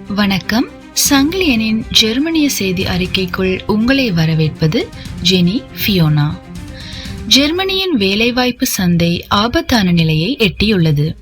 வணக்கம். சங்கிலியனின் ஜெர்மனிய செய்தி அறிக்கைக்குள் உங்களை வரவேற்பது ஜெனி ஃபியோனா. ஜெர்மனியின் வேலைவாய்ப்பு சந்தை ஆபத்தான நிலையை எட்டியுள்ளது.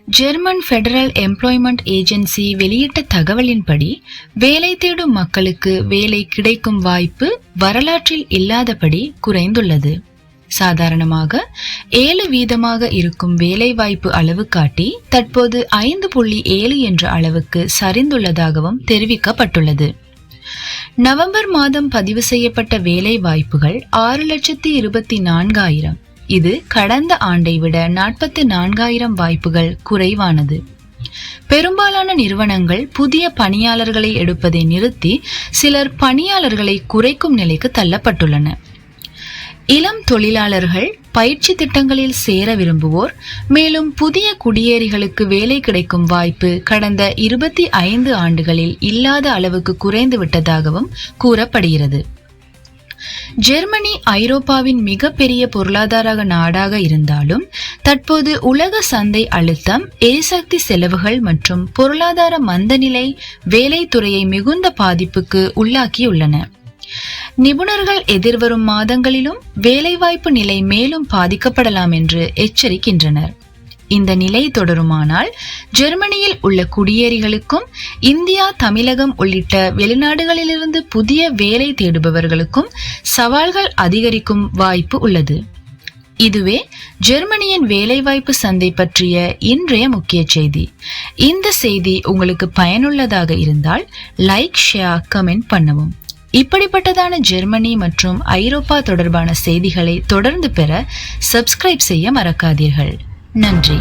ஜெர்மன் ஃபெடரல் எம்ப்ளாய்மெண்ட் ஏஜென்சி வெளியிட்ட தகவலின்படி வேலை தேடும் மக்களுக்கு வேலை கிடைக்கும் வாய்ப்பு வரலாற்றில் இல்லாதபடி குறைந்துள்ளது. சாதாரணமாக 7% இருக்கும் வேலைவாய்ப்பு அளவு காட்டி தற்போது 5.7 என்ற அளவுக்கு சரிந்துள்ளதாகவும் தெரிவிக்கப்பட்டுள்ளது. நவம்பர் மாதம் பதிவு செய்யப்பட்ட வேலை வாய்ப்புகள் 6,24,000. இது கடந்த ஆண்டை விட 44,000 வாய்ப்புகள் குறைவானது. பெரும்பாலான நிறுவனங்கள் புதிய பணியாளர்களை எடுப்பதை நிறுத்தி சிலர் பணியாளர்களை குறைக்கும் நிலைக்கு தள்ளப்பட்டுள்ளன. இளம் தொழிலாளர்கள், பயிற்சி திட்டங்களில் சேர விரும்புவோர், மேலும் புதிய குடியேறிகளுக்கு வேலை கிடைக்கும் வாய்ப்பு கடந்த 25 ஆண்டுகளில் இல்லாத அளவுக்கு குறைந்து விட்டதாகவும் கூறப்படுகிறது. ஜெர்மனி ஐரோப்பாவின் மிகப்பெரிய பொருளாதார நாடாக இருந்தாலும் தற்போது உலக சந்தை அழுத்தம், எரிசக்தி செலவுகள் மற்றும் பொருளாதார மந்தநிலை வேலைத்துறையை மிகுந்த பாதிப்புக்கு உள்ளாக்கியுள்ளன. நிபுணர்கள் எதிர்வரும் மாதங்களிலும் வேலைவாய்ப்பு நிலை மேலும் பாதிக்கப்படலாம் என்று எச்சரிக்கின்றனர். இந்த நிலை தொடருமானால் ஜெர்மனியில் உள்ள குடியேறிகளுக்கும் இந்தியா, தமிழகம் உள்ளிட்ட வெளிநாடுகளிலிருந்து புதிய வேலை தேடுபவர்களுக்கும் சவால்கள் அதிகரிக்கும் வாய்ப்பு உள்ளது. இதுவே ஜெர்மனியின் வேலைவாய்ப்பு சந்தை பற்றிய இன்றைய முக்கிய செய்தி. இந்த செய்தி உங்களுக்கு பயனுள்ளதாக இருந்தால் லைக், ஷேர், கமெண்ட் பண்ணவும். இப்படிப்பட்டதான ஜெர்மனி மற்றும் ஐரோப்பா தொடர்பான செய்திகளை தொடர்ந்து பெற சப்ஸ்கிரைப் செய்ய மறக்காதீர்கள். நன்றி.